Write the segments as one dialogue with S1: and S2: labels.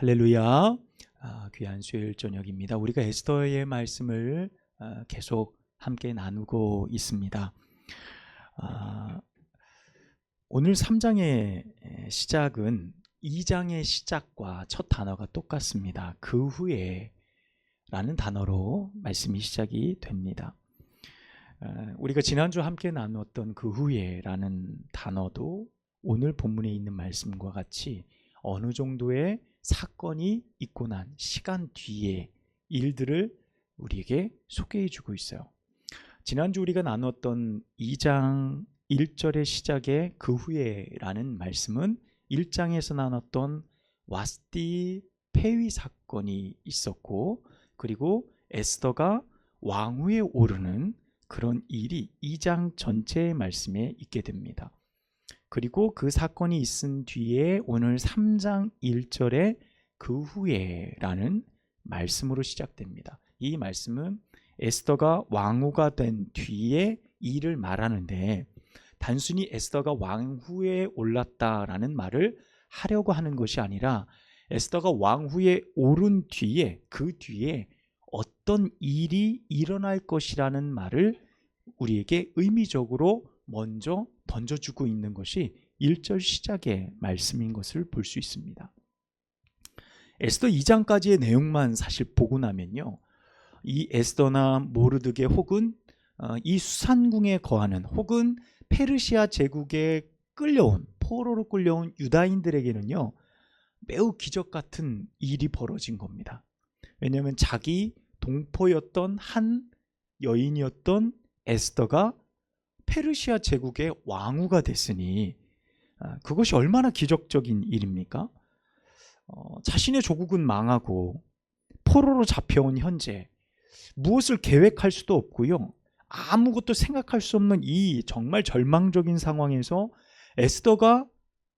S1: 할렐루야. 귀한 수요일 저녁입니다. 우리가 에스더의 말씀을 계속 함께 나누고 있습니다. 오늘 3장의 시작은 2장의 시작과 첫 단어가 똑같습니다. 그 후에 라는 단어로 말씀이 시작이 됩니다. 우리가 지난주 함께 나누었던 그 후에 라는 단어도 오늘 본문에 있는 말씀과 같이 어느 정도의 사건이 있고 난 시간 뒤에 일들을 우리에게 소개해 주고 있어요. 지난주 우리가 나눴던 2장 1절의 시작에 그 후에 라는 말씀은 1장에서 나눴던 와스디 폐위 사건이 있었고, 그리고 에스더가 왕위에 오르는 그런 일이 2장 전체의 말씀에 있게 됩니다. 그리고 그 사건이 있은 뒤에 오늘 3장 1절에 그 후에 라는 말씀으로 시작됩니다. 이 말씀은 에스더가 왕후가 된 뒤에 일을 말하는데, 단순히 에스더가 왕후에 올랐다라는 말을 하려고 하는 것이 아니라 에스더가 왕후에 오른 뒤에 그 뒤에 어떤 일이 일어날 것이라는 말을 우리에게 의미적으로 먼저 던져주고 있는 것이 1절 시작의 말씀인 것을 볼 수 있습니다. 에스더 2장까지의 내용만 사실 보고 나면요, 이 에스더나 모르드게 혹은 이 수산궁에 거하는 혹은 페르시아 제국에 끌려온, 포로로 끌려온 유다인들에게는요 매우 기적 같은 일이 벌어진 겁니다. 왜냐하면 자기 동포였던 한 여인이었던 에스더가 페르시아 제국의 왕후가 됐으니 그것이 얼마나 기적적인 일입니까? 자신의 조국은 망하고 포로로 잡혀온 현재 무엇을 계획할 수도 없고요, 아무것도 생각할 수 없는 이 정말 절망적인 상황에서 에스더가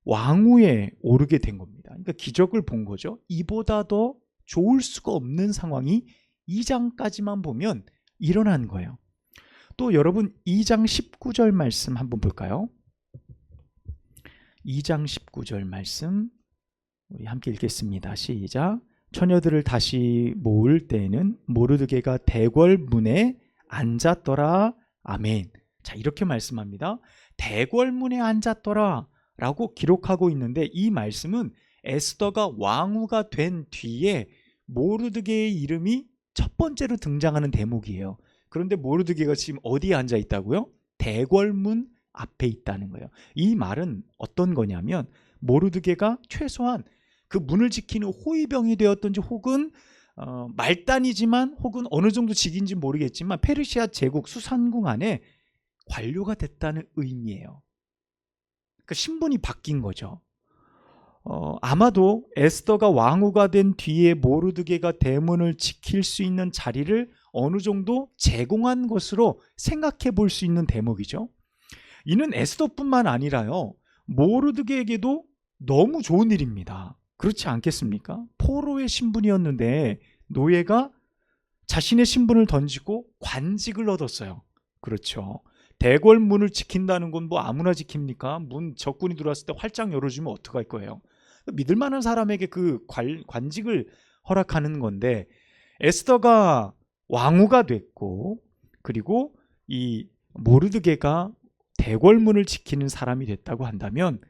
S1: 왕후에 오르게 된 겁니다. 그러니까 기적을 본 거죠. 이보다 더 좋을 수가 없는 상황이 2장까지만 보면 일어난 거예요. 또 여러분 2장 19절 말씀 한번 볼까요? 2장 19절 말씀 우리 함께 읽겠습니다. 시작. 처녀들을 다시 모을 때에는 모르드게가 대궐문에 앉았더라. 아멘. 자, 이렇게 말씀합니다. 대궐문에 앉았더라 라고 기록하고 있는데, 이 말씀은 에스더가 왕후가 된 뒤에 모르드게의 이름이 첫 번째로 등장하는 대목이에요. 그런데 모르드게가 지금 어디에 앉아 있다고요? 대궐문 앞에 있다는 거예요. 이 말은 어떤 거냐면 모르드게가 최소한 그 문을 지키는 호위병이 되었든지 혹은 말단이지만 혹은 어느 정도 직인지 모르겠지만 페르시아 제국 수산궁 안에 관료가 됐다는 의미예요. 그러니까 신분이 바뀐 거죠. 아마도 에스더가 왕후가 된 뒤에 모르드게가 대문을 지킬 수 있는 자리를 어느 정도 제공한 것으로 생각해 볼 수 있는 대목이죠. 이는 에스더뿐만 아니라요, 모르드게에게도 너무 좋은 일입니다. 그렇지 않겠습니까? 포로의 신분이었는데 노예가 자신의 신분을 던지고 관직을 얻었어요. 그렇죠. 대궐문을 지킨다는 건 뭐 아무나 지킵니까? 문 적군이 들어왔을 때 활짝 열어주면 어떡할 거예요? 믿을 만한 사람에게 그 관직을 허락하는 건데, 에스더가 왕후가 됐고 그리고 이 모르드게가 대궐문을 지키는 사람이 됐다고 한다면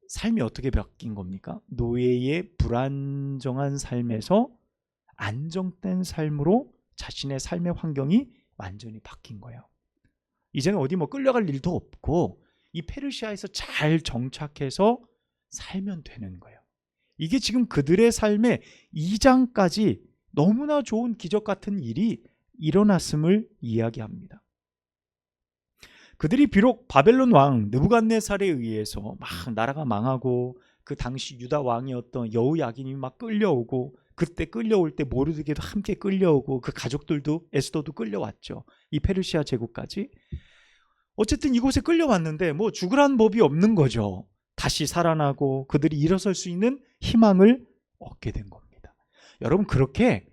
S1: 삶이 어떻게 바뀐 겁니까? 노예의 불안정한 삶에서 안정된 삶으로 자신의 삶의 환경이 완전히 바뀐 거예요. 이제는 어디 뭐 끌려갈 일도 없고 이 페르시아에서 잘 정착해서 살면 되는 거예요. 이게 지금 그들의 삶의 2장까지 너무나 좋은 기적 같은 일이 일어났음을 이야기합니다. 그들이 비록 바벨론 왕 느부갓네살에 의해서 막 나라가 망하고 그 당시 유다 왕이었던 여호야긴이 막 끌려오고, 그때 끌려올 때 모르드게도 함께 끌려오고 그 가족들도 에스더도 끌려왔죠. 이 페르시아 제국까지. 어쨌든 이곳에 끌려왔는데 뭐 죽으란 법이 없는 거죠. 다시 살아나고 그들이 일어설 수 있는 희망을 얻게 된 겁니다. 여러분, 그렇게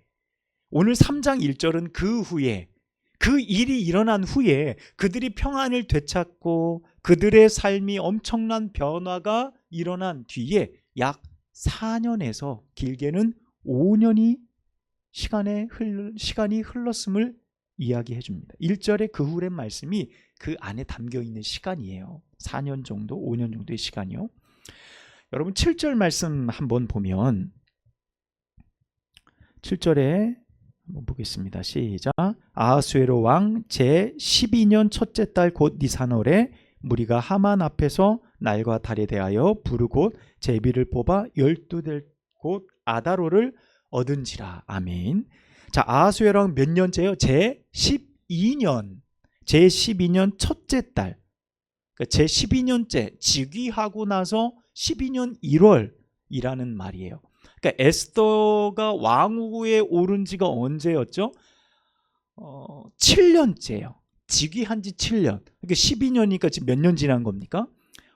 S1: 오늘 3장 1절은 그 후에, 그 일이 일어난 후에 그들이 평안을 되찾고 그들의 삶이 엄청난 변화가 일어난 뒤에 약 4년에서 길게는 5년이 시간이 흘렀음을 이야기해 줍니다. 1절의 그 후의 말씀이 그 안에 담겨 있는 시간이에요. 4년 정도, 5년 정도의 시간이요. 여러분 7절 말씀 한번 보면 7절에 한번 보겠습니다. 시작. 아하수에로 왕 제12년 첫째 달 곧 니산월에 무리가 하만 앞에서 날과 달에 대하여 부르고 제비를 뽑아 12대 곧 아다로를 얻은지라. 아멘. 자, 아하수에로 왕 몇 년째요? 제12년 첫째 달. 그러니까 제12년째 즉위하고 나서 12년 1월이라는 말이에요. 그러니까 에스더가 왕후에 오른 지가 언제였죠? 7년째예요. 즉위한 지 7년. 그러니까 12년이니까 지금 몇 년 지난 겁니까?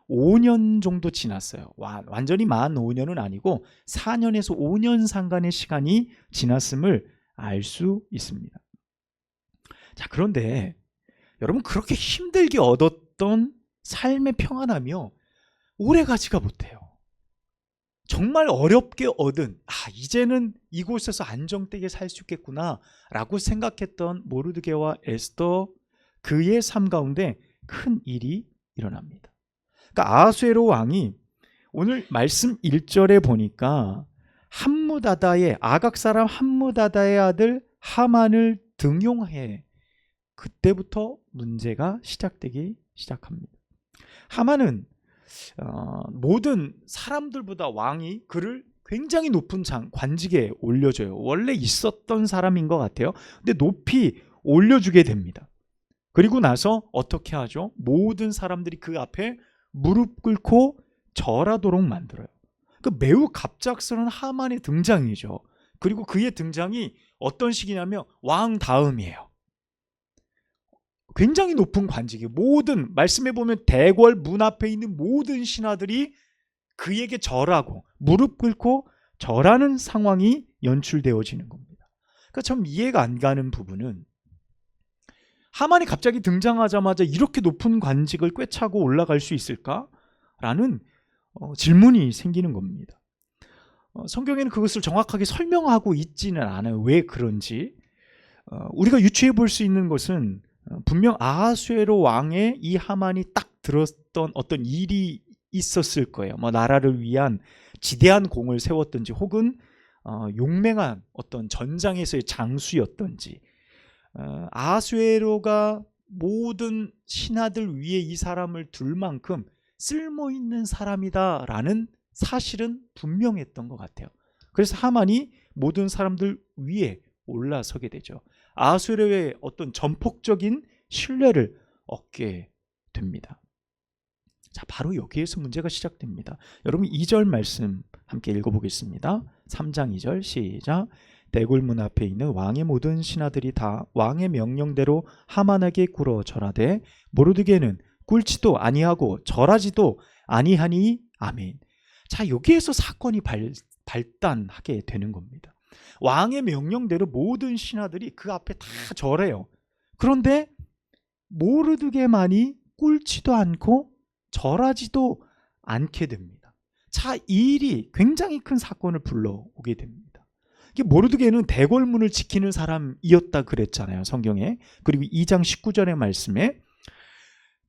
S1: 5년 정도 지났어요. 완전히 만 5년은 아니고 4년에서 5년 상간의 시간이 지났음을 알 수 있습니다. 자, 그런데 여러분 그렇게 힘들게 얻었던 삶의 평안하며 오래가지가 못해요. 정말 어렵게 얻은 이제는 이곳에서 안정되게 살 수 있겠구나 라고 생각했던 모르드게와 에스더, 그의 삶 가운데 큰 일이 일어납니다. 그러니까 아하수에로 왕이 오늘 말씀 1절에 보니까 함무다다의 아각 사람 함무다다의 아들 하만을 등용해 그때부터 문제가 시작되기 시작합니다. 하만은 모든 사람들보다 왕이 그를 굉장히 높은 관직에 올려줘요. 원래 있었던 사람인 것 같아요. 근데 높이 올려주게 됩니다. 그리고 나서 어떻게 하죠? 모든 사람들이 그 앞에 무릎 꿇고 절하도록 만들어요. 매우 갑작스러운 하만의 등장이죠. 그리고 그의 등장이 어떤 식이냐면 왕 다음이에요. 굉장히 높은 관직이에요. 모든 말씀에 보면 대궐 문 앞에 있는 모든 신하들이 그에게 절하고 무릎 꿇고 절하는 상황이 연출되어지는 겁니다. 그러니까 참 이해가 안 가는 부분은 하만이 갑자기 등장하자마자 이렇게 높은 관직을 꿰차고 올라갈 수 있을까라는 질문이 생기는 겁니다. 성경에는 그것을 정확하게 설명하고 있지는 않아요. 왜 그런지. 우리가 유추해 볼 수 있는 것은 분명 아하수에로 왕의 이 하만이 딱 들었던 어떤 일이 있었을 거예요. 나라를 위한 지대한 공을 세웠든지 혹은 용맹한 어떤 전장에서의 장수였든지, 아하수에로가 모든 신하들 위에 이 사람을 둘 만큼 쓸모있는 사람이다라는 사실은 분명했던 것 같아요. 그래서 하만이 모든 사람들 위에 올라서게 되죠. 아하수에로의 어떤 전폭적인 신뢰를 얻게 됩니다. 자, 바로 여기에서 문제가 시작됩니다. 여러분 2절 말씀 함께 읽어보겠습니다. 3장 2절 시작. 대궐문 앞에 있는 왕의 모든 신하들이 다 왕의 명령대로 하만에게 꿇어 절하되 모르드게는 꿇지도 아니하고 절하지도 아니하니. 아멘. 자, 여기에서 사건이 발단하게 되는 겁니다. 왕의 명령대로 모든 신하들이 그 앞에 다 절해요. 그런데 모르드게만이 꿇지도 않고 절하지도 않게 됩니다. 자, 이 일이 굉장히 큰 사건을 불러오게 됩니다. 모르드게는 대궐문을 지키는 사람이었다 그랬잖아요, 성경에. 그리고 2장 19절의 말씀에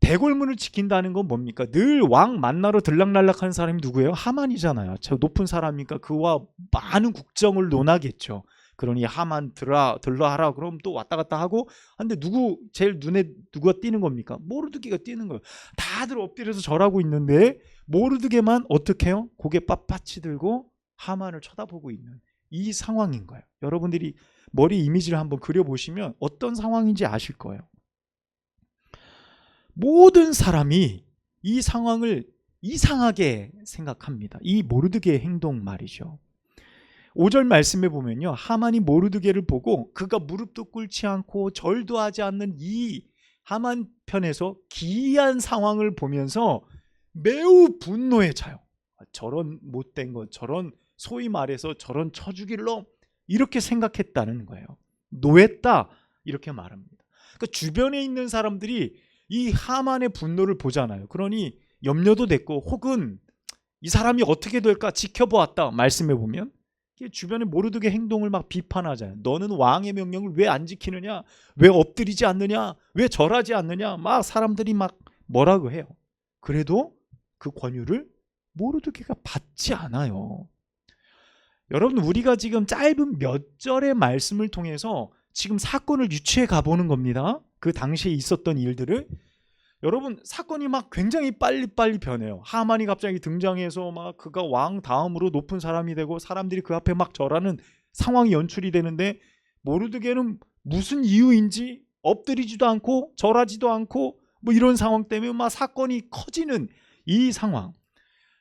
S1: 대궐문을 지킨다는 건 뭡니까? 늘 왕 만나러 들락날락하는 사람이 누구예요? 하만이잖아요. 저 높은 사람이니까 그와 많은 국정을 논하겠죠. 그러니 하만 들러 하라 그럼 또 왔다 갔다 하고. 근데 제일 눈에 누가 띄는 겁니까? 모르드게가 띄는 거예요. 다들 엎드려서 절하고 있는데 모르드게만 어떻게 해요? 고개 빳빳이 들고 하만을 쳐다보고 있는 이 상황인 거예요. 여러분들이 머리 이미지를 한번 그려보시면 어떤 상황인지 아실 거예요. 모든 사람이 이 상황을 이상하게 생각합니다. 이 모르드게의 행동 말이죠. 5절 말씀에 보면요, 하만이 모르드게를 보고 그가 무릎도 꿇지 않고 절도 하지 않는 이 하만 편에서 기이한 상황을 보면서 매우 분노에 차요. 저런 못된 것, 저런 소위 말해서 저런 쳐죽일러 이렇게 생각했다는 거예요. 노했다 이렇게 말합니다. 그러니까 주변에 있는 사람들이 이 하만의 분노를 보잖아요. 그러니 염려도 됐고 혹은 이 사람이 어떻게 될까 지켜보았다. 말씀해 보면 주변에 모르드게 행동을 막 비판하잖아요. 너는 왕의 명령을 왜 안 지키느냐? 왜 엎드리지 않느냐? 왜 절하지 않느냐? 막 사람들이 막 뭐라고 해요. 그래도 그 권유를 모르드게가 받지 않아요. 여러분, 우리가 지금 짧은 몇 절의 말씀을 통해서 지금 사건을 유추해 가보는 겁니다. 그 당시에 있었던 일들을. 여러분, 사건이 막 굉장히 빨리빨리 변해요. 하만이 갑자기 등장해서 막 그가 왕 다음으로 높은 사람이 되고 사람들이 그 앞에 막 절하는 상황이 연출이 되는데, 모르드게는 무슨 이유인지 엎드리지도 않고 절하지도 않고 뭐 이런 상황 때문에 막 사건이 커지는 이 상황.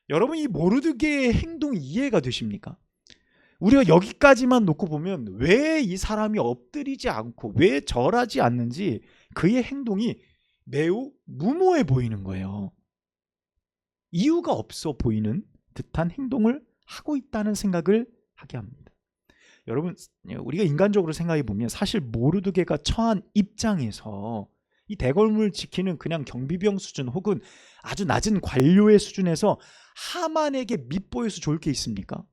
S1: 여러분, 이 모르드게의 행동이 이해가 되십니까? 우리가 여기까지만 놓고 보면 왜 이 사람이 엎드리지 않고 왜 절하지 않는지 그의 행동이 매우 무모해 보이는 거예요. 이유가 없어 보이는 듯한 행동을 하고 있다는 생각을 하게 합니다. 여러분, 우리가 인간적으로 생각해 보면 사실 모르드게가 처한 입장에서 이 대궐문을 지키는 그냥 경비병 수준 혹은 아주 낮은 관료의 수준에서 하만에게 밉보여서 좋을 게 있습니까?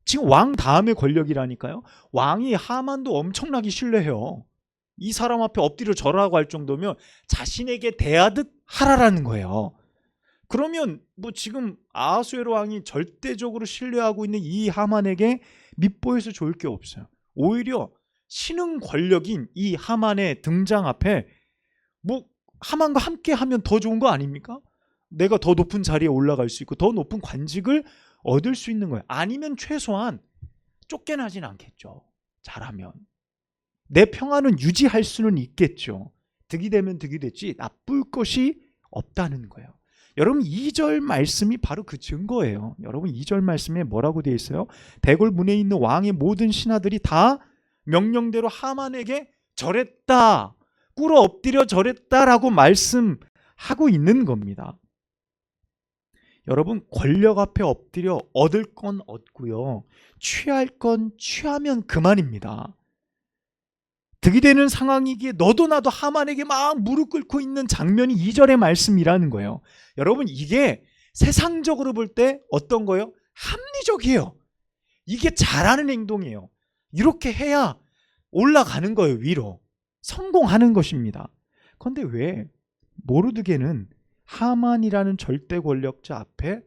S1: 지금 왕 다음의 권력이라니까요. 왕이 하만도 엄청나게 신뢰해요. 이 사람 앞에 엎드려 절하고 할 정도면 자신에게 대하듯 하라라는 거예요. 그러면 뭐 지금 아하수에로 왕이 절대적으로 신뢰하고 있는 이 하만에게 밉보여서 좋을 게 없어요. 오히려 신흥 권력인 이 하만의 등장 앞에 뭐 하만과 함께 하면 더 좋은 거 아닙니까? 내가 더 높은 자리에 올라갈 수 있고 더 높은 관직을 얻을 수 있는 거예요. 아니면 최소한 쫓겨나진 않겠죠. 잘하면. 내 평안은 유지할 수는 있겠죠. 득이 되면 득이 됐지 나쁠 것이 없다는 거예요. 여러분, 2절 말씀이 바로 그 증거예요. 여러분, 2절 말씀에 뭐라고 되어 있어요? 대궐문에 있는 왕의 모든 신하들이 다 명령대로 하만에게 절했다, 꿇어 엎드려 절했다라고 말씀하고 있는 겁니다. 여러분, 권력 앞에 엎드려 얻을 건 얻고요, 취할 건 취하면 그만입니다. 득이 되는 상황이기에 너도 나도 하만에게 막 무릎 꿇고 있는 장면이 2절의 말씀이라는 거예요. 여러분, 이게 세상적으로 볼 때 어떤 거예요? 합리적이에요. 이게 잘하는 행동이에요. 이렇게 해야 올라가는 거예요. 위로 성공하는 것입니다. 그런데 왜 모르드게는 하만이라는 절대 권력자 앞에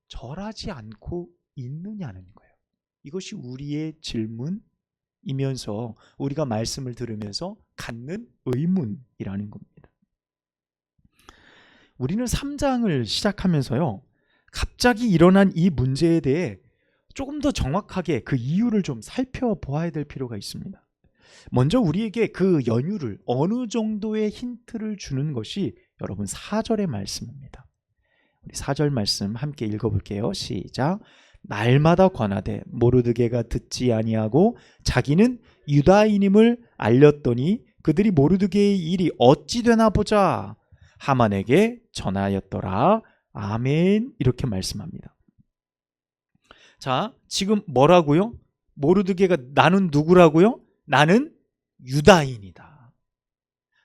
S1: 절하지 않고 있느냐는 거예요. 이것이 우리의 질문이면서 우리가 말씀을 들으면서 갖는 의문이라는 겁니다. 우리는 3장을 시작하면서요, 갑자기 일어난 이 문제에 대해 조금 더 정확하게 그 이유를 좀 살펴보아야 될 필요가 있습니다. 먼저 우리에게 그 연유를 어느 정도의 힌트를 주는 것이 여러분 4절의 말씀입니다. 우리 4절 말씀 함께 읽어볼게요. 시작. 날마다 권하되 모르드게가 듣지 아니하고 자기는 유다인임을 알렸더니 그들이 모르드게의 일이 어찌 되나 보자 하만에게 전하였더라. 아멘. 이렇게 말씀합니다. 자, 지금 뭐라고요? 모르드게가 나는 누구라고요? 나는 유다인이다.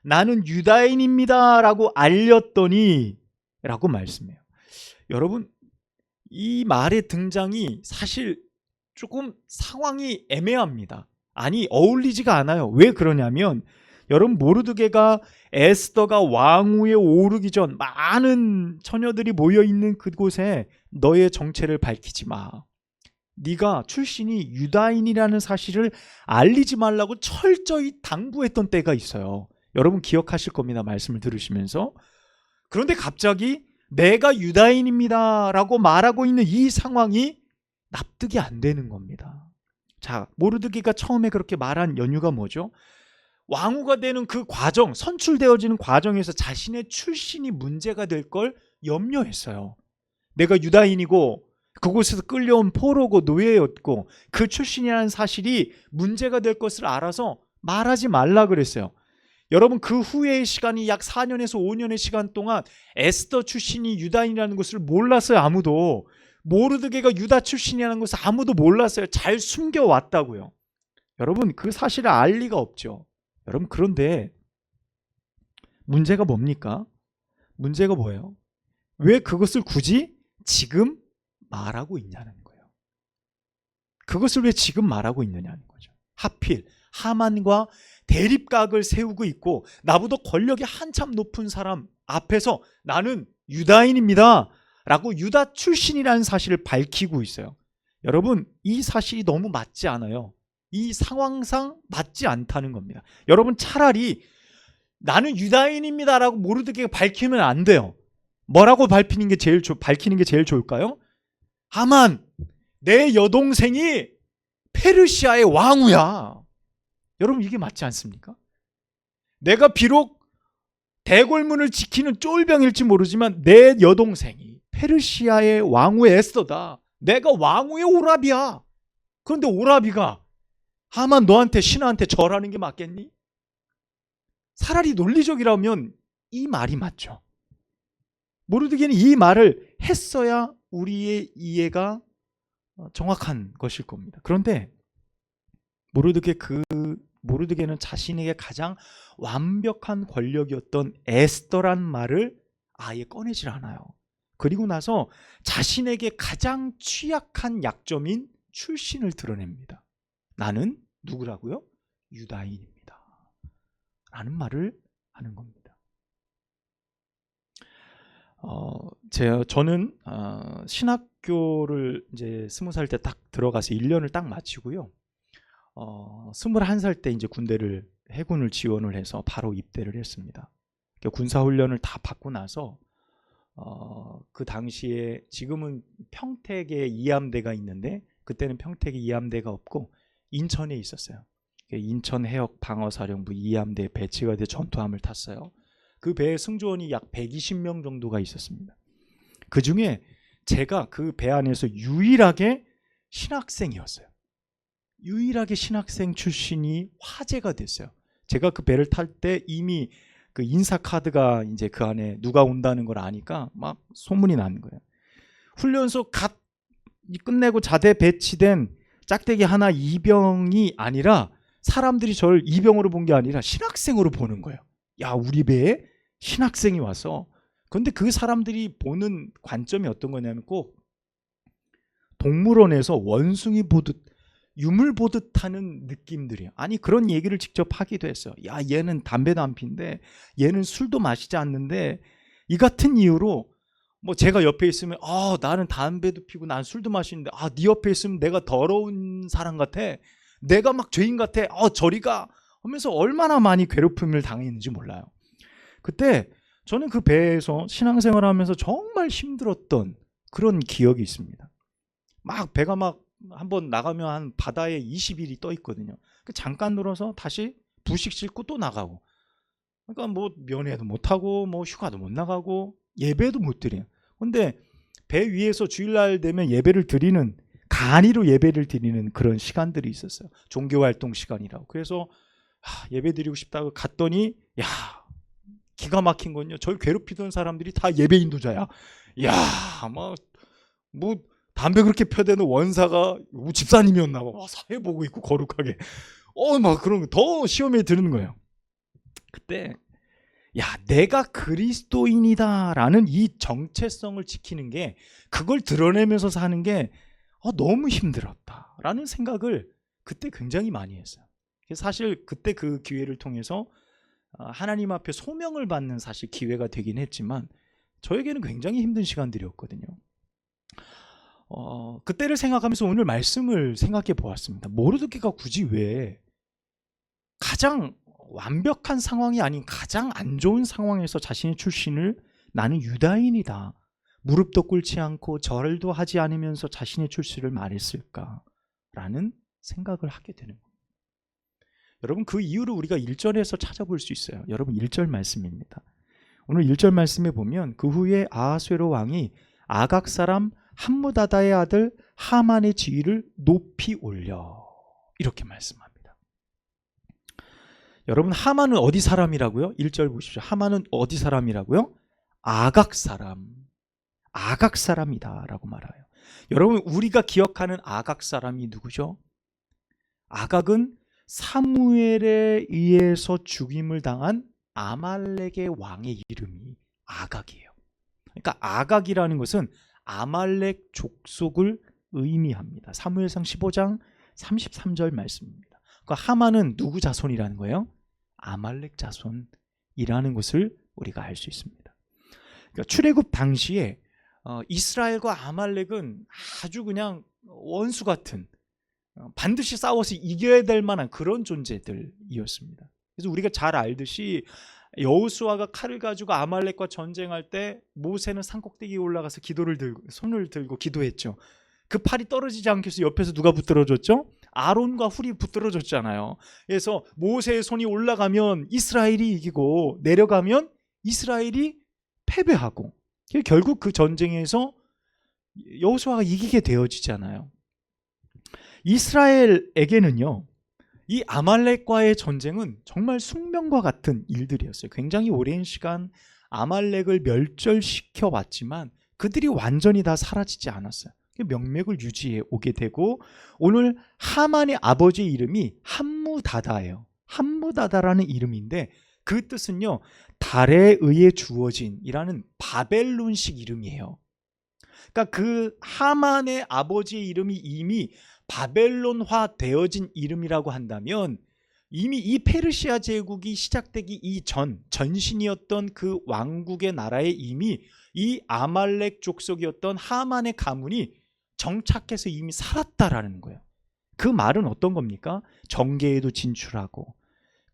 S1: 나는 유다인입니다 라고 알렸더니 라고 말씀해요. 여러분, 이 말의 등장이 사실 조금 상황이 애매합니다. 아니, 어울리지가 않아요. 왜 그러냐면 여러분, 모르드게가 에스더가 왕위에 오르기 전 많은 처녀들이 모여있는 그곳에 너의 정체를 밝히지 마, 네가 출신이 유다인이라는 사실을 알리지 말라고 철저히 당부했던 때가 있어요. 여러분 기억하실 겁니다. 말씀을 들으시면서. 그런데 갑자기 내가 유다인입니다 라고 말하고 있는 이 상황이 납득이 안 되는 겁니다. 자, 모르드게가 처음에 그렇게 말한 연유가 뭐죠? 왕후가 되는 그 과정, 선출되어지는 과정에서 자신의 출신이 문제가 될 걸 염려했어요. 내가 유다인이고 그곳에서 끌려온 포로고 노예였고 그 출신이라는 사실이 문제가 될 것을 알아서 말하지 말라 그랬어요. 여러분, 그 후의 시간이 약 4년에서 5년의 시간 동안 에스더 출신이 유다인이라는 것을 몰랐어요. 아무도. 모르드게가 유다 출신이라는 것을 아무도 몰랐어요. 잘 숨겨왔다고요. 여러분, 그 사실을 알 리가 없죠. 여러분, 그런데 문제가 뭡니까? 문제가 뭐예요? 왜 그것을 굳이 지금 말하고 있냐는 거예요. 그것을 왜 지금 말하고 있느냐는 거죠. 하필 하만과 대립각을 세우고 있고 나보다 권력이 한참 높은 사람 앞에서 나는 유다인입니다 라고 유다 출신이라는 사실을 밝히고 있어요. 여러분, 이 사실이 너무 맞지 않아요. 이 상황상 맞지 않다는 겁니다. 여러분, 차라리 나는 유다인입니다 라고 모르드게가 밝히면 안 돼요. 뭐라고 밝히는 게 제일 좋을까요? 하만, 내 여동생이 페르시아의 왕후야. 여러분, 이게 맞지 않습니까? 내가 비록 대궐문을 지키는 쫄병일지 모르지만 내 여동생이 페르시아의 왕후의 에스더다. 내가 왕후의 오라비야. 그런데 오라비가 하만 너한테 신하한테 절하는 게 맞겠니? 차라리 논리적이라면 이 말이 맞죠. 모르드게는 이 말을 했어야 우리의 이해가 정확한 것일 겁니다. 그런데 모르드게는 자신에게 가장 완벽한 권력이었던 에스더란 말을 아예 꺼내질 않아요. 그리고 나서 자신에게 가장 취약한 약점인 출신을 드러냅니다. 나는 누구라고요? 유다인입니다 라는 말을 하는 겁니다. 저는 신학교를 이제 20살 때 딱 들어가서 1년을 딱 마치고요. 21살 때 이제 해군을 지원을 해서 바로 입대를 했습니다. 군사훈련을 다 받고 나서 그 당시에 지금은 평택에 이함대가 있는데 그때는 평택에 이함대가 없고 인천에 있었어요. 인천 해역 방어사령부 이함대에 배치가 돼 전투함을 탔어요. 그 배에 승조원이 약 120명 정도가 있었습니다. 그 중에 제가 그 배 안에서 유일하게 신학생이었어요. 유일하게 신학생 출신이 화제가 됐어요. 제가 그 배를 탈 때 이미 그 인사카드가 이제 그 안에 누가 온다는 걸 아니까 막 소문이 나는 거예요. 훈련소 끝내고 자대 배치된 짝대기 하나 이병이 아니라 사람들이 저를 이병으로 본 게 아니라 신학생으로 보는 거예요. 야, 우리 배에 신학생이 와서. 그런데 그 사람들이 보는 관점이 어떤 거냐면 꼭 동물원에서 원숭이 보듯 유물 보듯 하는 느낌들이에요. 아니, 그런 얘기를 직접 하기도 했어요. 야, 얘는 담배도 안 피는데 얘는 술도 마시지 않는데 이 같은 이유로 뭐 제가 옆에 있으면 나는 담배도 피고 난 술도 마시는데 네 옆에 있으면 내가 더러운 사람 같아. 내가 막 죄인 같아. 저리 가 하면서 얼마나 많이 괴롭힘을 당했는지 몰라요. 그때 저는 그 배에서 신앙생활을 하면서 정말 힘들었던 그런 기억이 있습니다. 막 배가 막 한번 나가면 한 바다에 20일이 떠 있거든요. 잠깐 놀아서 다시 부식 싣고 또 나가고. 그러니까 뭐 면회도 못 하고 뭐 휴가도 못 나가고 예배도 못 드려요. 근데 배 위에서 주일날 되면 간이로 예배를 드리는 그런 시간들이 있었어요. 종교활동 시간이라고. 그래서 예배 드리고 싶다고 갔더니 기가 막힌 건요. 저를 괴롭히던 사람들이 다 예배 인도자야. 뭐 담배 그렇게 펴대는 원사가 집사님이었나 봐. 사회 보고 있고 거룩하게. 막 그런 거 더 시험에 드는 거예요. 그때 내가 그리스도인이다라는 이 정체성을 지키는 게 그걸 드러내면서 사는 게 너무 힘들었다라는 생각을 그때 굉장히 많이 했어요. 사실 그때 그 기회를 통해서 하나님 앞에 소명을 받는 사실 기회가 되긴 했지만 저에게는 굉장히 힘든 시간들이었거든요. 그때를 생각하면서 오늘 말씀을 생각해 보았습니다. 모르드게가 굳이 왜 가장 완벽한 상황이 아닌 가장 안 좋은 상황에서 자신의 출신을 나는 유다인이다, 무릎도 꿇지 않고 절도 하지 않으면서 자신의 출신을 말했을까라는 생각을 하게 되는 겁니다. 여러분, 그 이유를 우리가 1절에서 찾아볼 수 있어요. 여러분, 1절 말씀입니다. 오늘 1절 말씀에 보면 그 후에 아하수에로 왕이 아각 사람 함무다다의 아들 하만의 지위를 높이 올려 이렇게 말씀합니다. 여러분, 하만은 어디 사람이라고요? 1절 보십시오. 하만은 어디 사람이라고요? 아각 사람이다 라고 말해요. 여러분, 우리가 기억하는 아각 사람이 누구죠? 아각은 사무엘에 의해서 죽임을 당한 아말렉의 왕의 이름이 아각이에요. 그러니까 아각이라는 것은 아말렉 족속을 의미합니다. 사무엘상 15장 33절 말씀입니다. 그 하만은 누구 자손이라는 거예요? 아말렉 자손이라는 것을 우리가 알 수 있습니다. 그러니까 출애굽 당시에 이스라엘과 아말렉은 아주 그냥 원수 같은, 반드시 싸워서 이겨야 될 만한 그런 존재들이었습니다. 그래서 우리가 잘 알듯이 여호수아가 칼을 가지고 아말렉과 전쟁할 때 모세는 산꼭대기에 올라가서 손을 들고 기도했죠. 그 팔이 떨어지지 않게 해서 옆에서 누가 붙들어줬죠? 아론과 훌이 붙들어줬잖아요. 그래서 모세의 손이 올라가면 이스라엘이 이기고 내려가면 이스라엘이 패배하고, 결국 그 전쟁에서 여호수아가 이기게 되어지잖아요. 이스라엘에게는요, 이 아말렉과의 전쟁은 정말 숙명과 같은 일들이었어요. 굉장히 오랜 시간 아말렉을 멸절시켜 왔지만 그들이 완전히 다 사라지지 않았어요. 명맥을 유지해 오게 되고, 오늘 하만의 아버지의 이름이 함무다다예요. 함무다다라는 이름인데 그 뜻은요, 달에 의해 주어진이라는 바벨론식 이름이에요. 그러니까 그 하만의 아버지의 이름이 이미 바벨론화 되어진 이름이라고 한다면, 이미 이 페르시아 제국이 시작되기 이전 전신이었던 그 왕국의 나라에 이미 이 아말렉 족속이었던 하만의 가문이 정착해서 이미 살았다라는 거예요. 그 말은 어떤 겁니까? 정계에도 진출하고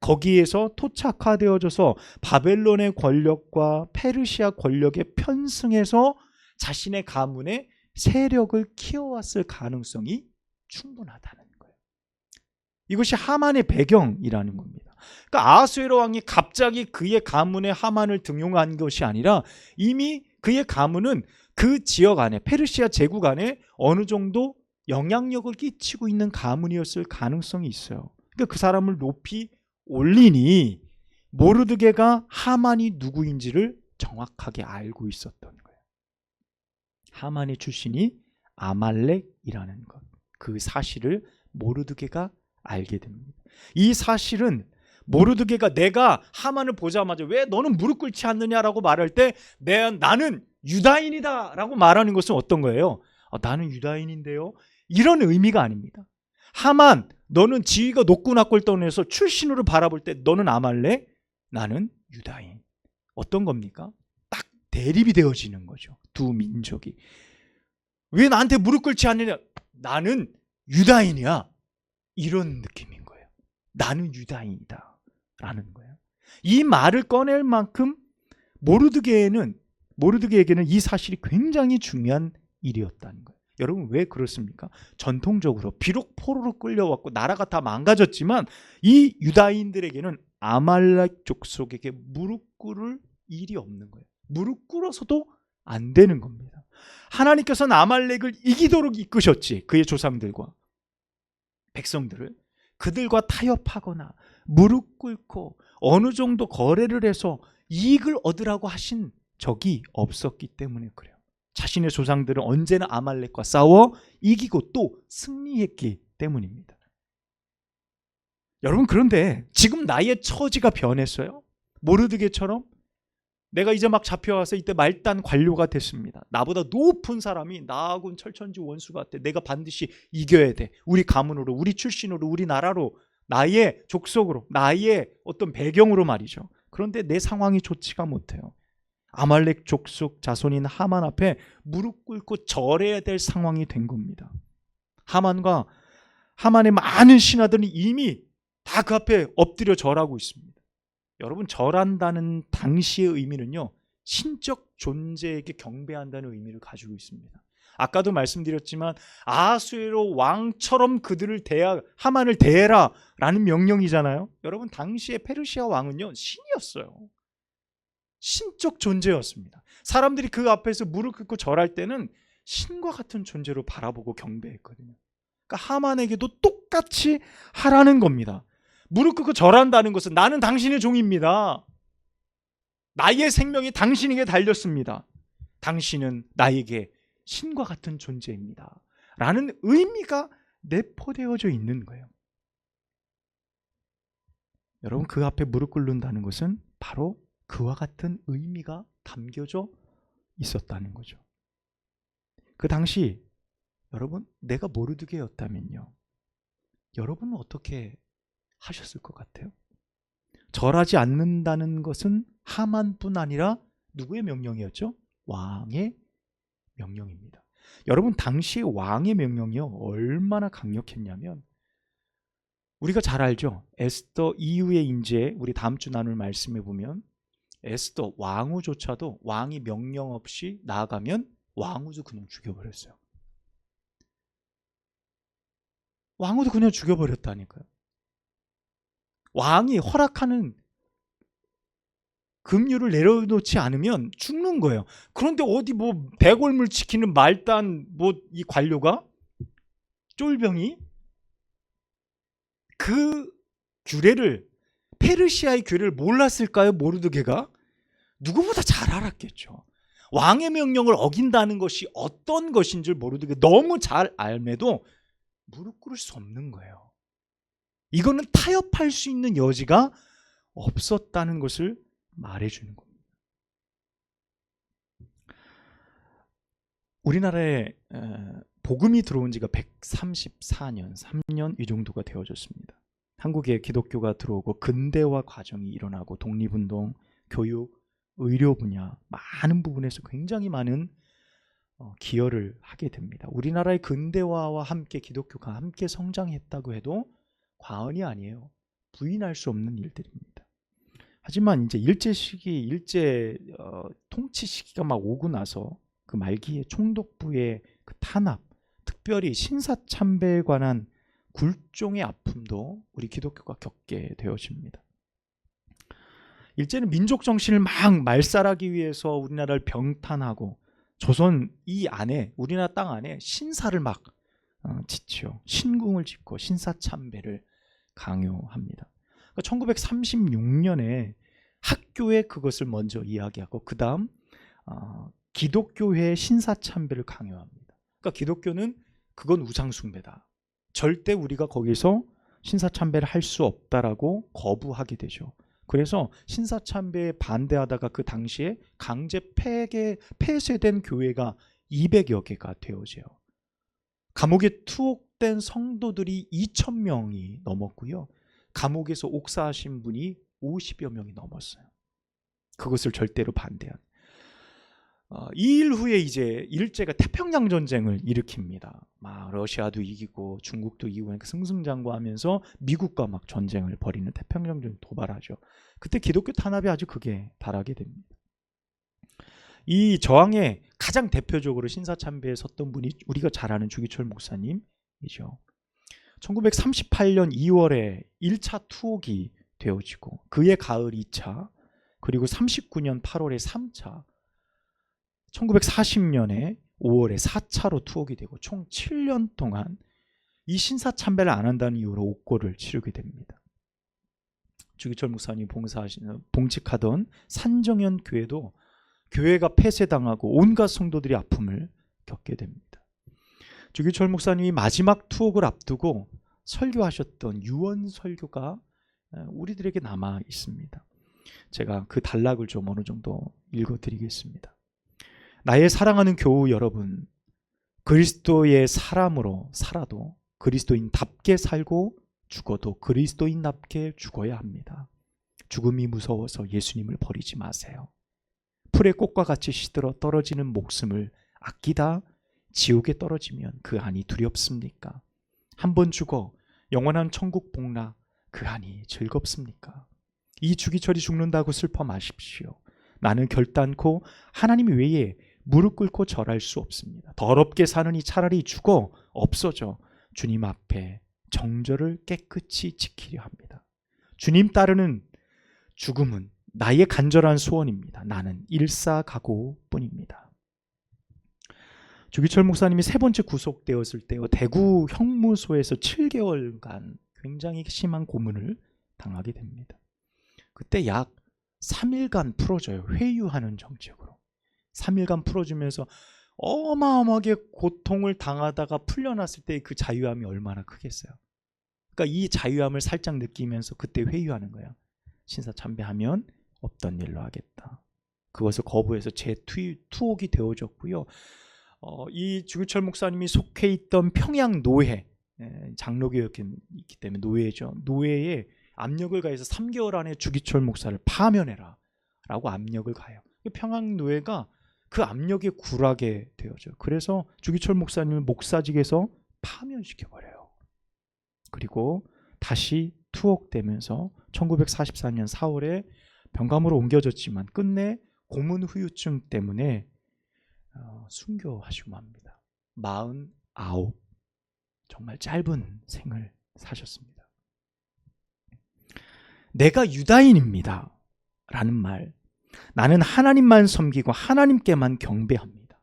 S1: 거기에서 토착화되어져서 바벨론의 권력과 페르시아 권력에 편승해서 자신의 가문의 세력을 키워왔을 가능성이 충분하다는 거예요. 이것이 하만의 배경이라는 겁니다. 그러니까 아하수에로 왕이 갑자기 그의 가문의 하만을 등용한 것이 아니라 이미 그의 가문은 그 지역 안에, 페르시아 제국 안에 어느 정도 영향력을 끼치고 있는 가문이었을 가능성이 있어요. 그러니까 그 사람을 높이 올리니 모르드게가 하만이 누구인지를 정확하게 알고 있었던 거예요. 하만의 출신이 아말렉이라는 것, 그 사실을 모르드게가 알게 됩니다. 이 사실은 모르드게가 내가 하만을 보자마자 왜 너는 무릎 꿇지 않느냐라고 말할 때 나는 유다인이다 라고 말하는 것은 어떤 거예요? 나는 유다인인데요, 이런 의미가 아닙니다. 하만, 너는 지위가 높고 낮고를 떠나서 출신으로 바라볼 때 너는 아말렉, 나는 유다인. 어떤 겁니까? 딱 대립이 되어지는 거죠. 두 민족이. 왜 나한테 무릎 꿇지 않느냐? 나는 유다인이야. 이런 느낌인 거예요. 나는 유다인이다 라는 거예요. 이 말을 꺼낼 만큼 모르드게에게는 이 사실이 굉장히 중요한 일이었다는 거예요. 여러분, 왜 그렇습니까? 전통적으로 비록 포로로 끌려왔고 나라가 다 망가졌지만 이 유다인들에게는 아말렉 족속에게 무릎 꿇을 일이 없는 거예요. 무릎 꿇어서도 안 되는 겁니다. 하나님께서는 아말렉을 이기도록 이끄셨지, 그의 조상들과 백성들을. 그들과 타협하거나 무릎 꿇고 어느 정도 거래를 해서 이익을 얻으라고 하신 적이 없었기 때문에 그래요. 자신의 조상들은 언제나 아말렉과 싸워 이기고 또 승리했기 때문입니다. 여러분, 그런데 지금 나의 처지가 변했어요. 모르드게처럼 내가 이제 막 잡혀와서 이때 말단 관료가 됐습니다. 나보다 높은 사람이 나하고는 철천지 원수 같아. 내가 반드시 이겨야 돼. 우리 가문으로, 우리 출신으로, 우리 나라로, 나의 족속으로, 나의 어떤 배경으로 말이죠. 그런데 내 상황이 좋지가 못해요. 아말렉 족속 자손인 하만 앞에 무릎 꿇고 절해야 될 상황이 된 겁니다. 하만과 하만의 많은 신하들은 이미 다 그 앞에 엎드려 절하고 있습니다. 여러분, 절한다는 당시의 의미는요, 신적 존재에게 경배한다는 의미를 가지고 있습니다. 아까도 말씀드렸지만 아하수에로 왕처럼 하만을 대해라 라는 명령이잖아요. 여러분, 당시의 페르시아 왕은요, 신이었어요. 신적 존재였습니다. 사람들이 그 앞에서 무릎 꿇고 절할 때는 신과 같은 존재로 바라보고 경배했거든요. 그러니까 하만에게도 똑같이 하라는 겁니다. 무릎 꿇고 절한다는 것은 나는 당신의 종입니다. 나의 생명이 당신에게 달렸습니다. 당신은 나에게 신과 같은 존재입니다. 라는 의미가 내포되어져 있는 거예요. 여러분, 그 앞에 무릎 꿇는다는 것은 바로 그와 같은 의미가 담겨져 있었다는 거죠. 그 당시 여러분, 내가 모르드게였다면요, 여러분은 어떻게 하셨을 것 같아요? 절하지 않는다는 것은 하만뿐 아니라 누구의 명령이었죠? 왕의 명령입니다. 여러분, 당시 왕의 명령이요, 얼마나 강력했냐면, 우리가 잘 알죠? 에스더 이후에 이제 우리 다음 주 나눌 말씀에 보면 에스더 왕후조차도 왕이 명령 없이 나아가면 왕후도 그냥 죽여버렸어요. 왕후도 그냥 죽여버렸다니까요. 왕이 허락하는 급류를 내려놓지 않으면 죽는 거예요. 그런데 어디 뭐 대궐물 지키는 말단 뭐 이 관료가, 쫄병이 그 규례를, 페르시아의 규례를 몰랐을까요? 모르드게가 누구보다 잘 알았겠죠. 왕의 명령을 어긴다는 것이 어떤 것인 줄 모르드게 너무 잘 알매도 무릎 꿇을 수 없는 거예요. 이거는 타협할 수 있는 여지가 없었다는 것을 말해주는 겁니다. 우리나라에 복음이 들어온 지가 134년, 3년 이 정도가 되어졌습니다. 한국에 기독교가 들어오고 근대화 과정이 일어나고 독립운동, 교육, 의료 분야 많은 부분에서 굉장히 많은 기여를 하게 됩니다. 우리나라의 근대화와 함께 기독교가 함께 성장했다고 해도 과언이 아니에요. 부인할 수 없는 일들입니다. 하지만 이제 일제 시기, 통치 시기가 막 오고 나서 그 말기에 총독부의 그 탄압, 특별히 신사참배에 관한 굴종의 아픔도 우리 기독교가 겪게 되어집니다. 일제는 민족 정신을 막 말살하기 위해서 우리나라를 병탄하고 조선 이 안에, 우리나라 땅 안에 신사를 막 짓죠. 신궁을 짓고 신사참배를 강요합니다. 그러니까 1936년에 학교에 그것을 먼저 이야기하고 그 다음 기독교회의 신사참배를 강요합니다. 그러니까 기독교는 그건 우상숭배다, 절대 우리가 거기서 신사참배를 할 수 없다라고 거부하게 되죠. 그래서 신사참배에 반대하다가 그 당시에 강제 폐쇄된 교회가 200여 개가 되어져요. 감옥에 투옥된 성도들이 2,000명이 넘었고요. 감옥에서 옥사하신 분이 50여 명이 넘었어요. 그것을 절대로 반대한. 이 일 후에 이제 일제가 태평양 전쟁을 일으킵니다. 막 러시아도 이기고 중국도 이기고 승승장구하면서 미국과 막 전쟁을 벌이는 태평양 전쟁 도발하죠. 그때 기독교 탄압이 아주 극에 달하게 됩니다. 이 저항에 가장 대표적으로 신사참배에 섰던 분이 우리가 잘 아는 주기철 목사님이죠. 1938년 2월에 1차 투옥이 되어지고 그해 가을 2차, 그리고 39년 8월에 3차, 1940년에 5월에 4차로 투옥이 되고 총 7년 동안 이 신사참배를 안 한다는 이유로 옥고를 치르게 됩니다. 주기철 목사님 봉직하던 산정현 교회도 교회가 폐쇄당하고 온갖 성도들이 아픔을 겪게 됩니다. 주기철 목사님이 마지막 투옥을 앞두고 설교하셨던 유언 설교가 우리들에게 남아 있습니다. 제가 그 단락을 좀 어느 정도 읽어드리겠습니다. 나의 사랑하는 교우 여러분, 그리스도의 사람으로 살아도 그리스도인답게 살고 죽어도 그리스도인답게 죽어야 합니다. 죽음이 무서워서 예수님을 버리지 마세요. 풀의 꽃과 같이 시들어 떨어지는 목숨을 아끼다 지옥에 떨어지면 그 안이 두렵습니까? 한번 죽어 영원한 천국 복락 그 안이 즐겁습니까? 이 주기철이 죽는다고 슬퍼 마십시오. 나는 결단코 하나님 외에 무릎 꿇고 절할 수 없습니다. 더럽게 사느니 차라리 죽어 없어져 주님 앞에 정절을 깨끗이 지키려 합니다. 주님 따르는 죽음은 나의 간절한 소원입니다. 나는 일사각오뿐입니다. 주기철 목사님이 세 번째 구속되었을 때요, 대구 형무소에서 7개월간 굉장히 심한 고문을 당하게 됩니다. 그때 약 3일간 풀어줘요. 회유하는 정책으로 3일간 풀어주면서 어마어마하게 고통을 당하다가 풀려났을 때 그 자유함이 얼마나 크겠어요. 그러니까 이 자유함을 살짝 느끼면서 그때 회유하는 거예요. 신사참배하면 없던 일로 하겠다. 그것을 거부해서 재투옥이 되어졌고요. 이 주기철 목사님이 속해 있던 평양노회, 장로교였기 때문에 노회죠. 노회에 압력을 가해서 3개월 안에 주기철 목사를 파면해라 라고 압력을 가해요. 평양노회가 그 압력에 굴하게 되어져. 그래서 주기철 목사님을 목사직에서 파면시켜버려요. 그리고 다시 투옥되면서 1944년 4월에 병감으로 옮겨졌지만 끝내 고문 후유증 때문에 순교하시고 맙니다. 49, 정말 짧은 생을 사셨습니다. 내가 유다인입니다 라는 말, 나는 하나님만 섬기고 하나님께만 경배합니다.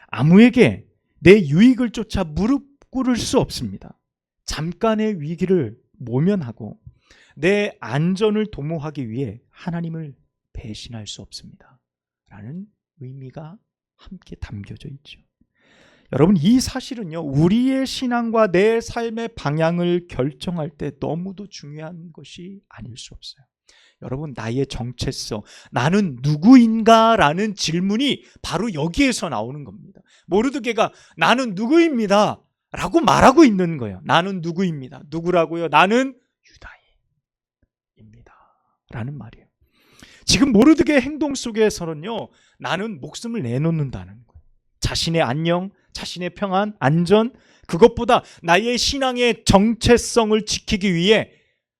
S1: 아무에게 내 유익을 쫓아 무릎 꿇을 수 없습니다. 잠깐의 위기를 모면하고 내 안전을 도모하기 위해 하나님을 배신할 수 없습니다 라는 의미가 함께 담겨져 있죠. 여러분, 이 사실은요, 우리의 신앙과 내 삶의 방향을 결정할 때 너무도 중요한 것이 아닐 수 없어요. 여러분, 나의 정체성, 나는 누구인가 라는 질문이 바로 여기에서 나오는 겁니다. 모르드게가 나는 누구입니다 라고 말하고 있는 거예요. 나는 누구입니다. 누구라고요? 나는 유다인입니다 라는 말이에요. 지금 모르드게의 행동 속에서는요, 나는 목숨을 내놓는다는 거예요. 자신의 안녕, 자신의 평안, 안전, 그것보다 나의 신앙의 정체성을 지키기 위해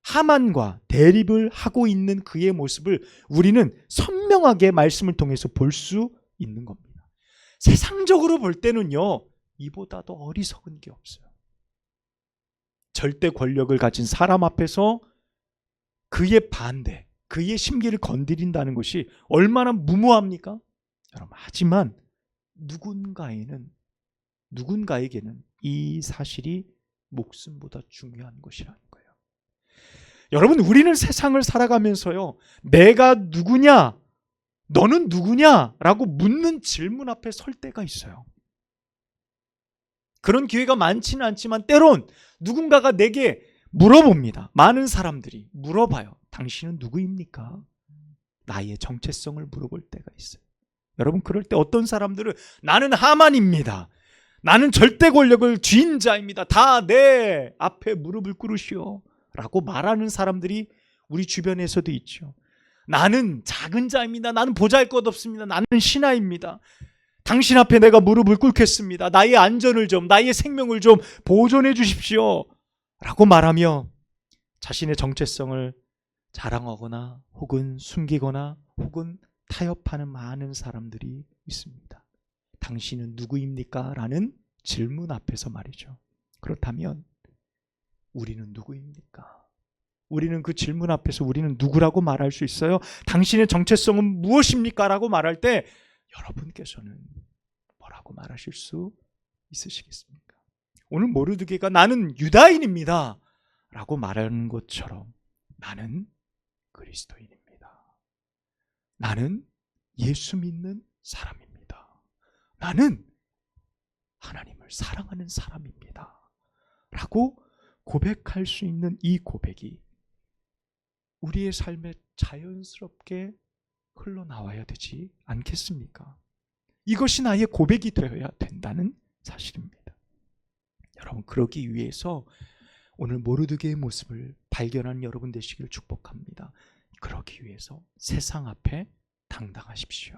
S1: 하만과 대립을 하고 있는 그의 모습을 우리는 선명하게 말씀을 통해서 볼 수 있는 겁니다. 세상적으로 볼 때는요, 이보다 더 어리석은 게 없어요. 절대 권력을 가진 사람 앞에서 그의 반대, 그의 심기를 건드린다는 것이 얼마나 무모합니까? 여러분, 하지만 누군가에게는 이 사실이 목숨보다 중요한 것이라는 거예요. 여러분, 우리는 세상을 살아가면서요, 내가 누구냐, 너는 누구냐 라고 묻는 질문 앞에 설 때가 있어요. 그런 기회가 많지는 않지만 때론 누군가가 내게 물어봅니다. 많은 사람들이 물어봐요. 당신은 누구입니까? 나의 정체성을 물어볼 때가 있어요. 여러분, 그럴 때 어떤 사람들은 나는 하만입니다. 나는 절대 권력을 쥔 자입니다. 다 내 앞에 무릎을 꿇으시오 라고 말하는 사람들이 우리 주변에서도 있죠. 나는 작은 자입니다. 나는 보잘것없습니다. 나는 신하입니다. 당신 앞에 내가 무릎을 꿇겠습니다. 나의 안전을 좀, 나의 생명을 좀 보존해 주십시오 라고 말하며 자신의 정체성을 자랑하거나 혹은 숨기거나 혹은 타협하는 많은 사람들이 있습니다. 당신은 누구입니까? 라는 질문 앞에서 말이죠. 그렇다면 우리는 누구입니까? 우리는 그 질문 앞에서 우리는 누구라고 말할 수 있어요? 당신의 정체성은 무엇입니까? 라고 말할 때 여러분께서는 뭐라고 말하실 수 있으시겠습니까? 오늘 모르드게가 나는 유다인입니다 라고 말하는 것처럼 나는 그리스도인입니다. 나는 예수 믿는 사람입니다. 나는 하나님을 사랑하는 사람입니다 라고 고백할 수 있는 이 고백이 우리의 삶에 자연스럽게 흘러나와야 되지 않겠습니까? 이것이 나의 고백이 되어야 된다는 사실입니다. 여러분, 그러기 위해서 오늘 모르드게의 모습을 발견한 여러분 되시기를 축복합니다. 그러기 위해서 세상 앞에 당당하십시오.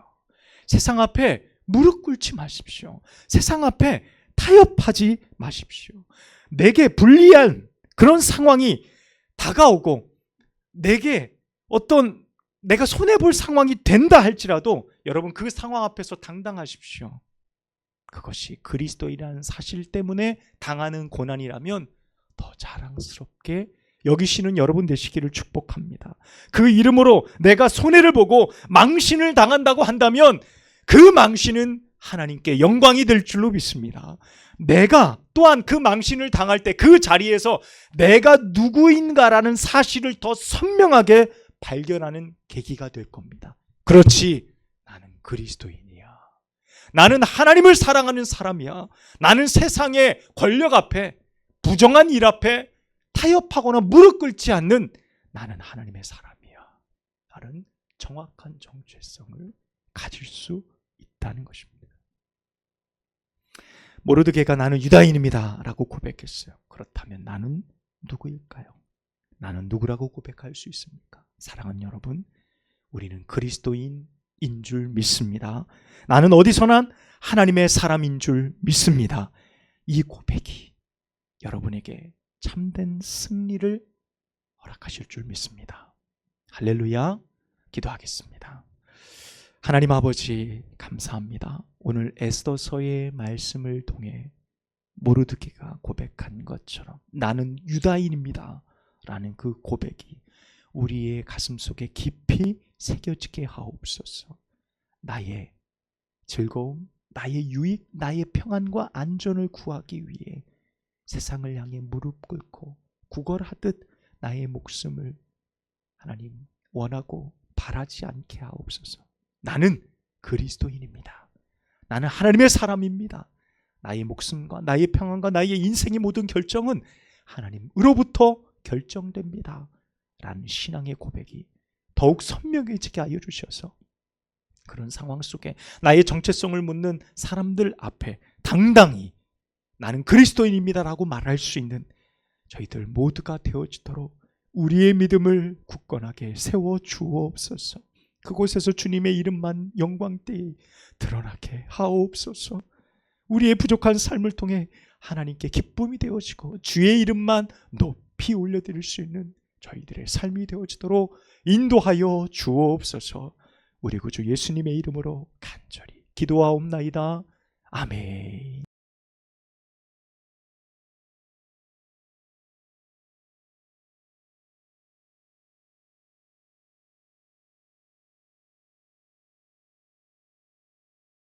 S1: 세상 앞에 무릎 꿇지 마십시오. 세상 앞에 타협하지 마십시오. 내게 불리한 그런 상황이 다가오고 내게 내가 손해볼 상황이 된다 할지라도 여러분, 그 상황 앞에서 당당하십시오. 그것이 그리스도이라는 사실 때문에 당하는 고난이라면 더 자랑스럽게 여기시는 여러분 되시기를 축복합니다. 그 이름으로 내가 손해를 보고 망신을 당한다고 한다면 그 망신은 하나님께 영광이 될 줄로 믿습니다. 내가 또한 그 망신을 당할 때 그 자리에서 내가 누구인가라는 사실을 더 선명하게 발견하는 계기가 될 겁니다. 그렇지, 나는 그리스도인이야. 나는 하나님을 사랑하는 사람이야. 나는 세상의 권력 앞에, 부정한 일 앞에 타협하거나 무릎 꿇지 않는 나는 하나님의 사람이야. 나는 정확한 정체성을 가질 수 있다는 것입니다. 모르드게가 나는 유다인입니다 라고 고백했어요. 그렇다면 나는 누구일까요? 나는 누구라고 고백할 수 있습니까? 사랑하는 여러분, 우리는 그리스도인인 줄 믿습니다. 나는 어디서나 하나님의 사람인 줄 믿습니다. 이 고백이 여러분에게 참된 승리를 허락하실 줄 믿습니다. 할렐루야. 기도하겠습니다. 하나님 아버지, 감사합니다. 오늘 에스더서의 말씀을 통해 모르드게가 고백한 것처럼 나는 유다인입니다 라는 그 고백이 우리의 가슴 속에 깊이 새겨지게 하옵소서. 나의 즐거움, 나의 유익, 나의 평안과 안전을 구하기 위해 세상을 향해 무릎 꿇고 구걸하듯 나의 목숨을 하나님 원하고 바라지 않게 하옵소서. 나는 그리스도인입니다. 나는 하나님의 사람입니다. 나의 목숨과 나의 평안과 나의 인생의 모든 결정은 하나님으로부터 결정됩니다 라는 신앙의 고백이 더욱 선명해지게 하여 주셔서 그런 상황 속에 나의 정체성을 묻는 사람들 앞에 당당히 나는 그리스도인입니다 라고 말할 수 있는 저희들 모두가 되어지도록 우리의 믿음을 굳건하게 세워 주옵소서. 그곳에서 주님의 이름만 영광되이 드러나게 하옵소서. 우리의 부족한 삶을 통해 하나님께 기쁨이 되어지고 주의 이름만 높이 올려드릴 수 있는 저희들의 삶이 되어지도록 인도하여 주옵소서. 우리 구주 예수님의 이름으로 간절히 기도하옵나이다. 아멘.